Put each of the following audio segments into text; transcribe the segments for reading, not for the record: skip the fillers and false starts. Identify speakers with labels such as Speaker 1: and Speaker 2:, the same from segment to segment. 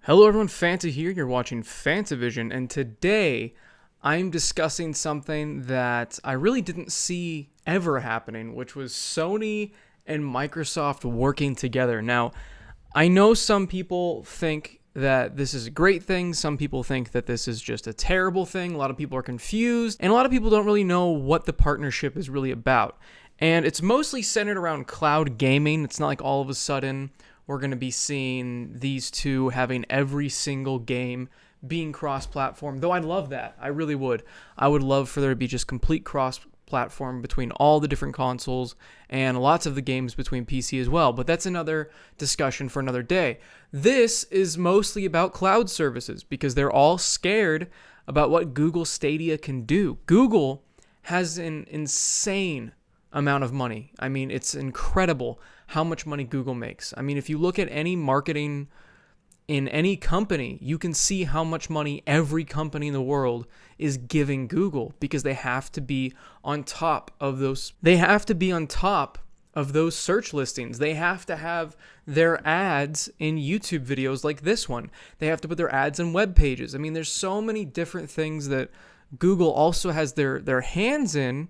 Speaker 1: Hello everyone, Fanta here. You're watching FantaVision, and today I'm discussing something that I really didn't see ever happening, which was Sony and Microsoft working together. Now, I know some people think that this is a great thing. Some people think that this is just a terrible thing. A lot of people are confused, and a lot of people don't really know what the partnership is really about. And it's mostly centered around cloud gaming. It's not like all of a sudden we're going to be seeing these two having every single game being cross-platform, though I'd love that. I really would. I would love for there to be just complete cross-platform between all the different consoles and lots of the games between PC as well, but that's another discussion for another day. This is mostly about cloud services because they're all scared about what Google Stadia can do. Google has an insane amount of money. I mean, it's incredible how much money Google makes. I mean, if you look at any marketing in any company, you can see how much money every company in the world is giving Google because they have to be on top of those. They have to be on top of those search listings. They have to have their ads in YouTube videos like this one. They have to put their ads in web pages. I mean, there's so many different things that Google also has their hands in.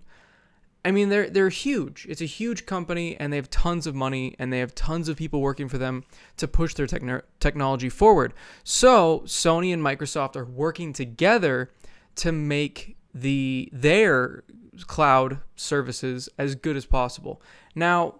Speaker 1: I mean, they're huge. It's a huge company, and they have tons of money, and they have tons of people working for them to push their technology forward. So Sony and Microsoft are working together to make their cloud services as good as possible. Now,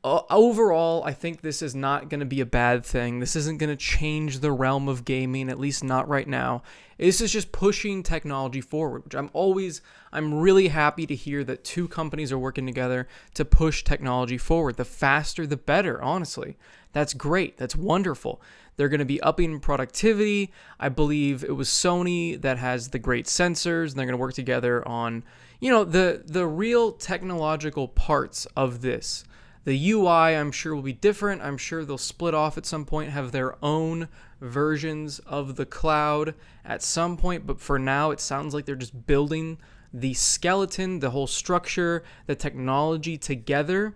Speaker 1: overall, I think this is not going to be a bad thing. This isn't going to change the realm of gaming, at least not right now. This is just pushing technology forward, which I'm really happy to hear that two companies are working together to push technology forward. The faster, the better, honestly. That's great. That's wonderful. They're going to be upping productivity. I believe it was Sony that has the great sensors, and they're going to work together on, the real technological parts of this. The UI, I'm sure, will be different. I'm sure they'll split off at some point, have their own versions of the cloud at some point. But for now, it sounds like they're just building the skeleton, the whole structure, the technology together.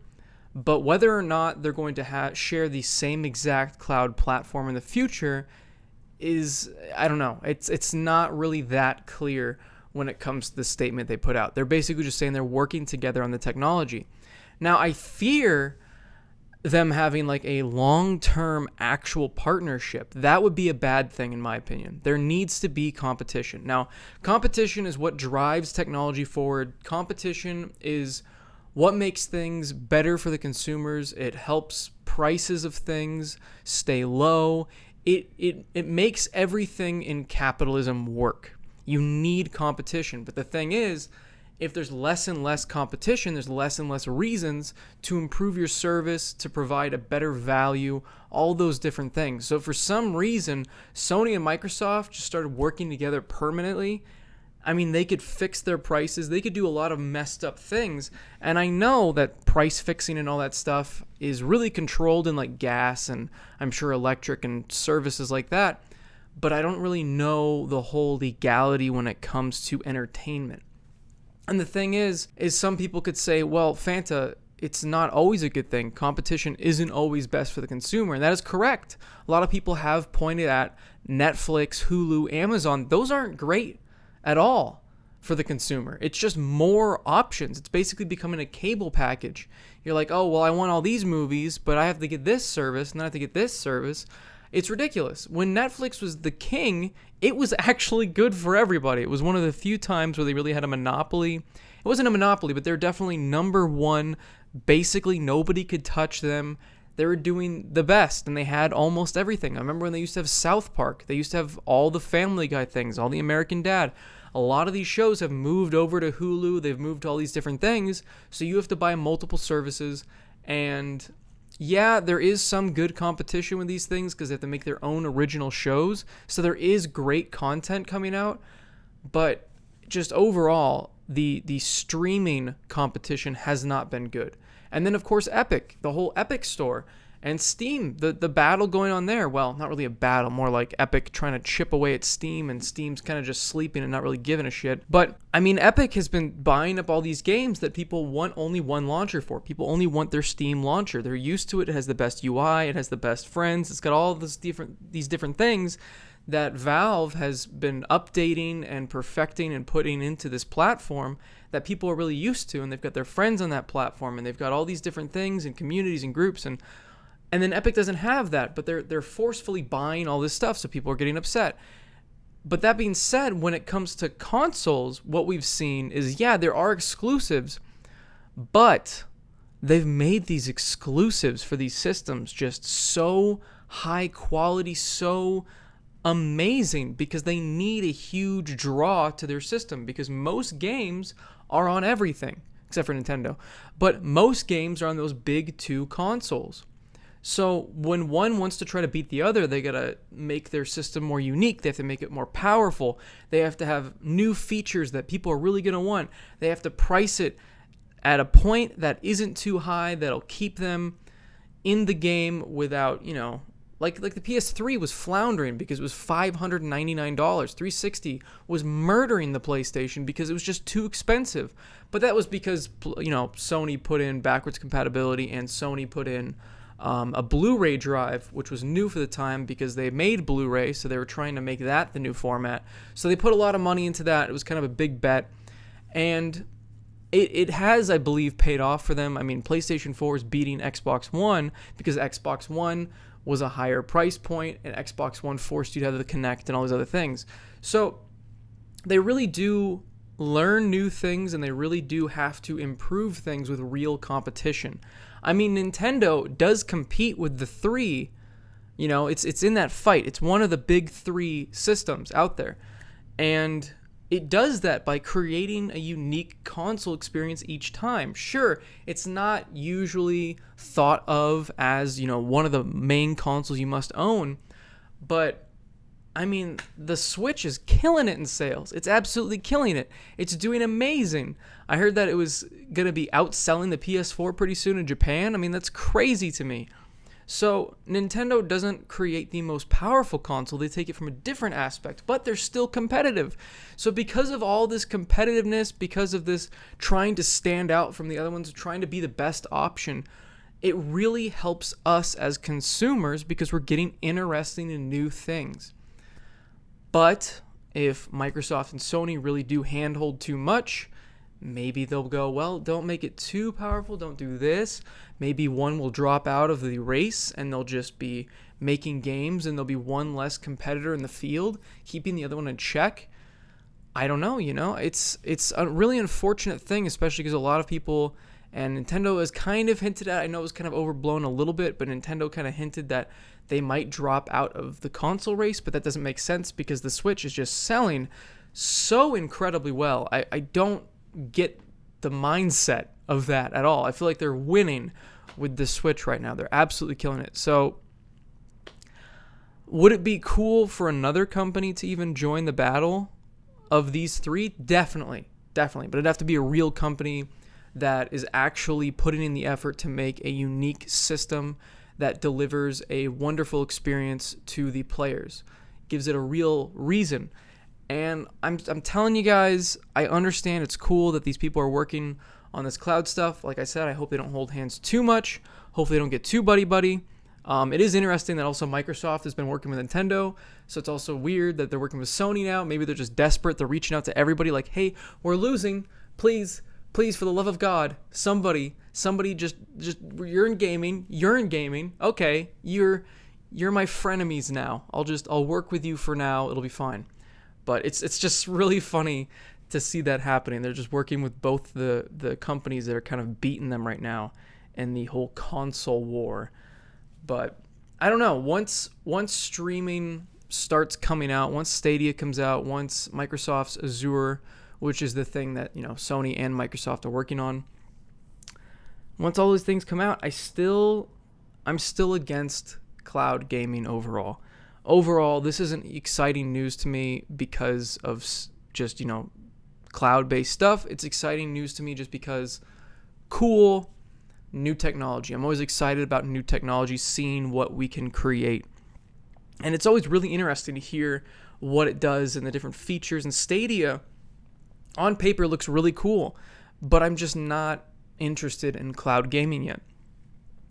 Speaker 1: But whether or not they're going to share the same exact cloud platform in the future is, I don't know. It's not really that clear when it comes to the statement they put out. They're basically just saying they're working together on the technology. Now, I fear them having like a long-term actual partnership. That would be a bad thing in my opinion. There needs to be competition. Now, competition is what drives technology forward. Competition is what makes things better for the consumers. It helps prices of things stay low. It makes everything in capitalism work. You need competition. But the thing is, if there's less and less competition, there's less and less reasons to improve your service, to provide a better value, all those different things. So for some reason, Sony and Microsoft just started working together permanently. I mean, they could fix their prices. They could do a lot of messed up things. And I know that price fixing and all that stuff is really controlled in like gas and I'm sure electric and services like that. But I don't really know the whole legality when it comes to entertainment. And the thing is some people could say, well, Fanta, it's not always a good thing. Competition isn't always best for the consumer. And that is correct. A lot of people have pointed at Netflix, Hulu, Amazon. Those aren't great at all for the consumer. It's just more options. It's basically becoming a cable package. You're like, oh, well, I want all these movies, but I have to get this service, and then I have to get this service. It's ridiculous. When Netflix was the king, it was actually good for everybody. It was one of the few times where they really had a monopoly. It wasn't a monopoly, but they're definitely number one. Basically, nobody could touch them. They were doing the best, and they had almost everything. I remember when they used to have South Park. They used to have all the Family Guy things, all the American Dad. A lot of these shows have moved over to Hulu. They've moved to all these different things, so you have to buy multiple services, and yeah, there is some good competition with these things because they have to make their own original shows. So there is great content coming out. But just overall, the streaming competition has not been good. And then, of course, Epic, the whole Epic store. And Steam, the battle going on there, well, not really a battle, more like Epic trying to chip away at Steam, and Steam's kind of just sleeping and not really giving a shit. But, I mean, Epic has been buying up all these games that people want only one launcher for. People only want their Steam launcher. They're used to it. It has the best UI. It has the best friends. It's got all these different things that Valve has been updating and perfecting and putting into this platform that people are really used to, and they've got their friends on that platform, and they've got all these different things and communities and groups, and then Epic doesn't have that, but they're forcefully buying all this stuff, so people are getting upset. But that being said, when it comes to consoles, what we've seen is, yeah, there are exclusives, but they've made these exclusives for these systems just so high quality, so amazing, because they need a huge draw to their system, because most games are on everything, except for Nintendo. But most games are on those big two consoles. So when one wants to try to beat the other, they gotta make their system more unique. They have to make it more powerful. They have to have new features that people are really gonna want. They have to price it at a point that isn't too high, that'll keep them in the game without, like the PS3 was floundering because it was $599. 360 was murdering the PlayStation because it was just too expensive. But that was because, Sony put in backwards compatibility, and Sony put in a Blu-ray drive, which was new for the time because they made Blu-ray, so they were trying to make that the new format. So they put a lot of money into that. It was kind of a big bet, and it has, I believe, paid off for them. I mean, PlayStation 4 is beating Xbox One because Xbox One was a higher price point, and Xbox One forced you to have the Kinect and all these other things. So they really do learn new things, and they really do have to improve things with real competition. I mean, Nintendo does compete with the three. It's in that fight. It's one of the big three systems out there. And it does that by creating a unique console experience each time. Sure, it's not usually thought of as, one of the main consoles you must own, but I mean, the Switch is killing it in sales. It's absolutely killing it. It's doing amazing. I heard that it was going to be outselling the PS4 pretty soon in Japan. I mean, that's crazy to me. So Nintendo doesn't create the most powerful console. They take it from a different aspect, but they're still competitive. So because of all this competitiveness, because of this trying to stand out from the other ones, trying to be the best option, it really helps us as consumers because we're getting interesting and new things. But if Microsoft and Sony really do handhold too much, maybe they'll go, well, don't make it too powerful, don't do this. Maybe one will drop out of the race and they'll just be making games, and there'll be one less competitor in the field, keeping the other one in check. I don't know, it's a really unfortunate thing, especially because a lot of people, and Nintendo has kind of hinted at, I know it was kind of overblown a little bit, but Nintendo kind of hinted that they might drop out of the console race, but that doesn't make sense because the Switch is just selling so incredibly well. I don't get the mindset of that at all. I feel like they're winning with the Switch right now. They're absolutely killing it. So would it be cool for another company to even join the battle of these three? Definitely. But it'd have to be a real company that is actually putting in the effort to make a unique system that delivers a wonderful experience to the players, gives it a real reason. And I'm telling you guys, I understand it's cool that these people are working on this cloud stuff. Like I said, I hope they don't hold hands too much. Hopefully they don't get too buddy-buddy. It is interesting that also Microsoft has been working with Nintendo, so it's also weird that they're working with Sony now. Maybe they're just desperate. They're reaching out to everybody like, hey, we're losing. Please, for the love of God, somebody just you're in gaming. Okay, you're my frenemies now. I'll work with you for now. It'll be fine. But it's just really funny to see that happening. They're just working with both the companies that are kind of beating them right now in the whole console war. But I don't know. Once streaming starts coming out, once Stadia comes out, once Microsoft's Azure, which is the thing that Sony and Microsoft are working on, once all those things come out, I'm still against cloud gaming overall. Overall, this isn't exciting news to me because of just, cloud-based stuff. It's exciting news to me just because cool, new technology. I'm always excited about new technology, seeing what we can create. And it's always really interesting to hear what it does and the different features. And Stadia, on paper, looks really cool, but I'm just not interested in cloud gaming yet.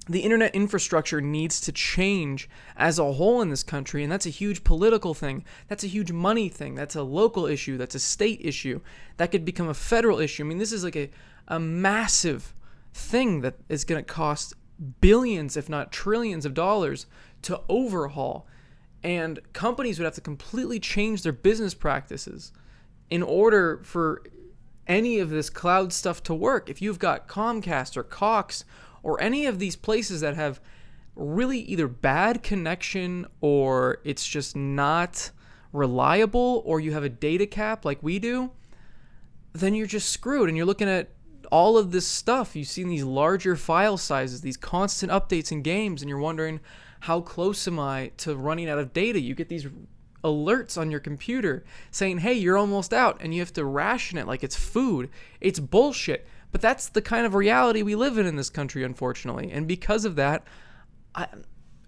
Speaker 1: The internet infrastructure needs to change as a whole in this country, and that's a huge political thing. That's a huge money thing. That's a local issue. That's a state issue. That could become a federal issue. I mean, this is like a massive thing that is going to cost billions, if not trillions of dollars to overhaul. And companies would have to completely change their business practices in order for any of this cloud stuff to work. If you've got Comcast or Cox or any of these places that have really either bad connection or it's just not reliable, or you have a data cap like we do, then you're just screwed. And you're looking at all of this stuff. You've seen these larger file sizes, these constant updates in games, and you're wondering, how close am I to running out of data? You get these alerts on your computer saying, hey, you're almost out, and you have to ration it like it's food. It's bullshit. But that's the kind of reality we live in this country, unfortunately. And because of that,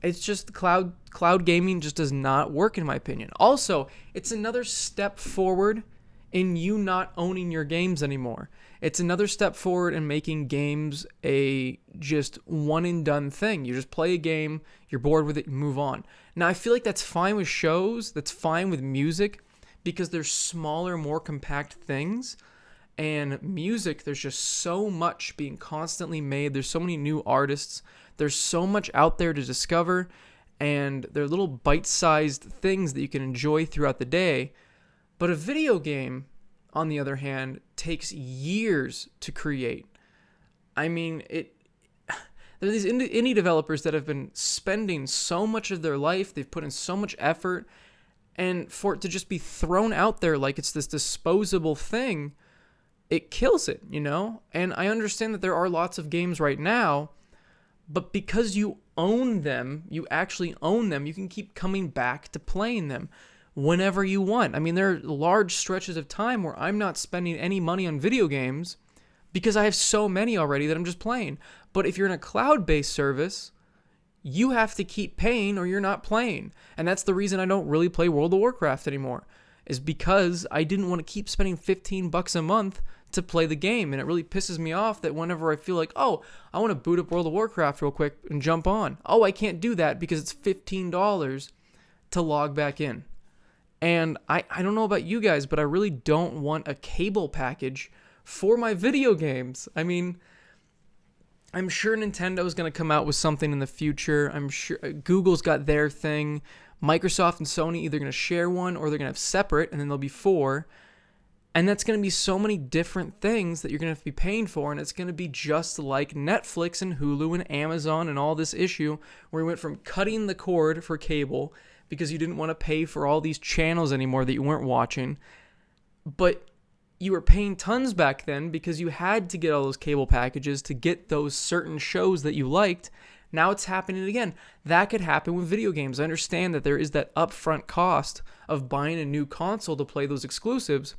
Speaker 1: it's just cloud gaming just does not work, in my opinion. Also, it's another step forward in you not owning your games anymore. It's another step forward in making games a just one and done thing. You just play a game, you're bored with it, you move on. Now, I feel like that's fine with shows, that's fine with music, because they're smaller, more compact things. And music, there's just so much being constantly made. There's so many new artists. There's so much out there to discover. And they're little bite-sized things that you can enjoy throughout the day. But a video game, on the other hand, takes years to create. I mean, there are these indie developers that have been spending so much of their life. They've put in so much effort. And for it to just be thrown out there like it's this disposable thing, it kills it, you know? And I understand that there are lots of games right now, but because you own them, you actually own them, you can keep coming back to playing them whenever you want. I mean, there are large stretches of time where I'm not spending any money on video games because I have so many already that I'm just playing. But if you're in a cloud-based service, you have to keep paying or you're not playing. And that's the reason I don't really play World of Warcraft anymore, is because I didn't want to keep spending $15 a month to play the game. And it really pisses me off that whenever I feel like, oh, I want to boot up World of Warcraft real quick and jump on. Oh, I can't do that because it's $15 to log back in. And I don't know about you guys, but I really don't want a cable package for my video games. I mean, I'm sure Nintendo's going to come out with something in the future. I'm sure Google's got their thing. Microsoft and Sony either going to share one or they're going to have separate, and then there'll be 4. And that's going to be so many different things that you're going to have to be paying for, and it's going to be just like Netflix and Hulu and Amazon and all this issue where we went from cutting the cord for cable because you didn't want to pay for all these channels anymore that you weren't watching, but you were paying tons back then because you had to get all those cable packages to get those certain shows that you liked. Now it's happening again. That could happen with video games. I understand that there is that upfront cost of buying a new console to play those exclusives,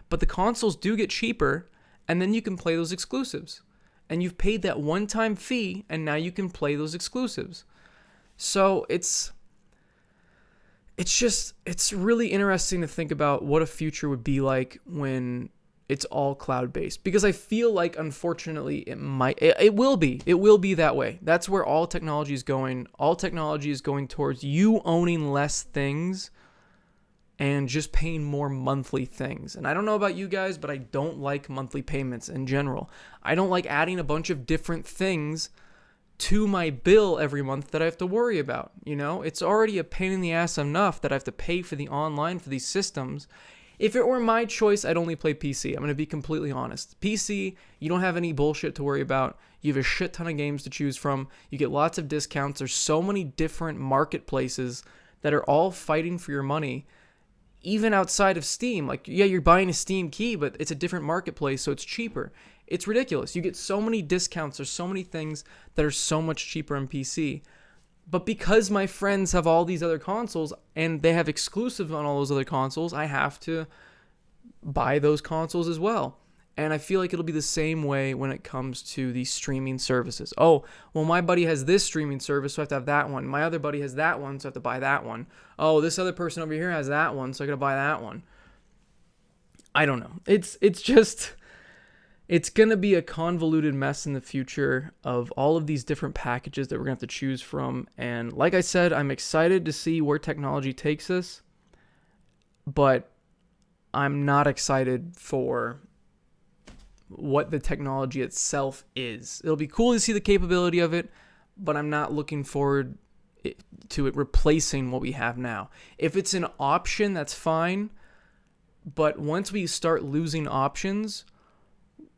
Speaker 1: but the consoles do get cheaper, and then you can play those exclusives. And you've paid that one-time fee, and now you can play those exclusives. So it's really interesting to think about what a future would be like when it's all cloud-based. Because I feel like, unfortunately, it will be that way. That's where all technology is going. All technology is going towards you owning less things and just paying more monthly things. And I don't know about you guys, but I don't like monthly payments in general. I don't like adding a bunch of different things to my bill every month that I have to worry about. You know, it's already a pain in the ass enough that I have to pay for the online for these systems. If it were my choice, I'd only play PC. I'm going to be completely honest. PC, you don't have any bullshit to worry about. You have a shit ton of games to choose from. You get lots of discounts. There's so many different marketplaces that are all fighting for your money. Even outside of Steam, like, yeah, you're buying a Steam key, but it's a different marketplace, so it's cheaper. It's ridiculous. You get so many discounts. There's so many things that are so much cheaper on PC. But because my friends have all these other consoles and they have exclusives on all those other consoles, I have to buy those consoles as well. And I feel like it'll be the same way when it comes to these streaming services. Oh, well, my buddy has this streaming service, so I have to have that one. My other buddy has that one, so I have to buy that one. Oh, this other person over here has that one, so I got to buy that one. I don't know. It's going to be a convoluted mess in the future of all of these different packages that we're going to have to choose from. And like I said, I'm excited to see where technology takes us, but I'm not excited for what the technology itself is. It'll be cool to see the capability of it, but I'm not looking forward to it replacing what we have now. If it's an option, that's fine, but once we start losing options,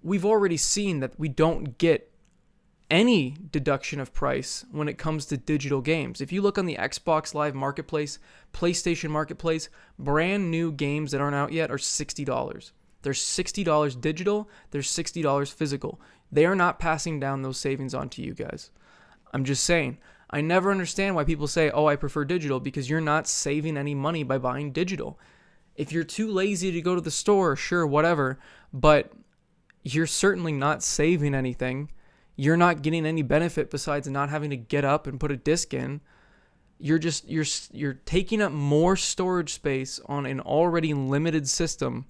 Speaker 1: we've already seen that we don't get any deduction of price when it comes to digital games. If you look on the Xbox Live Marketplace, PlayStation Marketplace, brand new games that aren't out yet are $60. There's $60 digital, there's $60 physical. They are not passing down those savings on to you guys. I'm just saying. I never understand why people say, oh, I prefer digital, because you're not saving any money by buying digital. If you're too lazy to go to the store, sure, whatever, but you're certainly not saving anything. You're not getting any benefit besides not having to get up and put a disc in. You're taking up more storage space on an already limited system.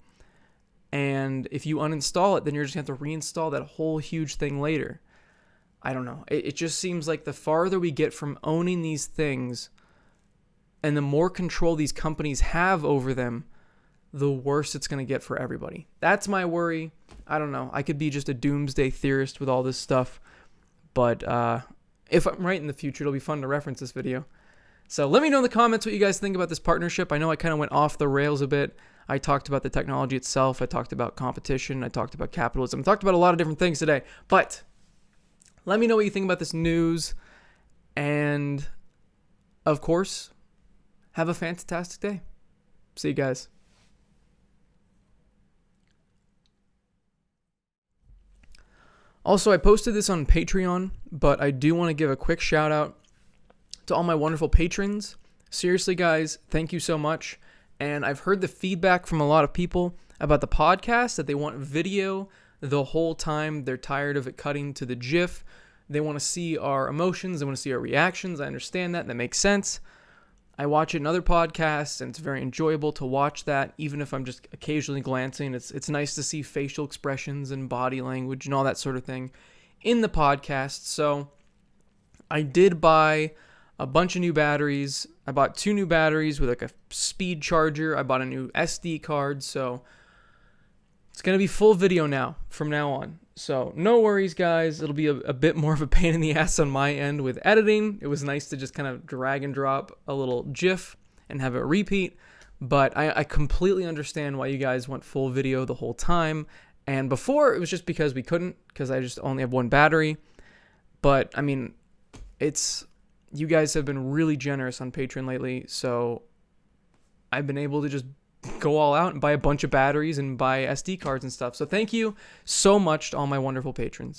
Speaker 1: And if you uninstall it, then you're just going to have to reinstall that whole huge thing later. I don't know. It just seems like the farther we get from owning these things and the more control these companies have over them, the worse it's going to get for everybody. That's my worry. I don't know. I could be just a doomsday theorist with all this stuff. But if I'm right in the future, it'll be fun to reference this video. So let me know in the comments what you guys think about this partnership. I know I kind of went off the rails a bit. I talked about the technology itself. I talked about competition. I talked about capitalism. I talked about a lot of different things today. But let me know what you think about this news. And, of course, have a fantastic day. See you guys. Also, I posted this on Patreon, but I do want to give a quick shout out to all my wonderful patrons. Seriously, guys, thank you so much. And I've heard the feedback from a lot of people about the podcast, that they want video the whole time. They're tired of it cutting to the GIF. They want to see our emotions. They want to see our reactions. I understand that. That makes sense. I watch it in other podcasts, and it's very enjoyable to watch that, even if I'm just occasionally glancing. It's nice to see facial expressions and body language and all that sort of thing in the podcast. So I did buy a bunch of new batteries. I bought 2 new batteries with like a speed charger. I bought a new SD card. So it's going to be full video now from now on. So no worries, guys. It'll be a bit more of a pain in the ass on my end with editing. It was nice to just kind of drag and drop a little GIF and have it repeat. But I completely understand why you guys want full video the whole time. And before, it was just because we couldn't, because I just only have 1 battery. But, I mean, you guys have been really generous on Patreon lately, so I've been able to just go all out and buy a bunch of batteries and buy SD cards and stuff. So thank you so much to all my wonderful patrons.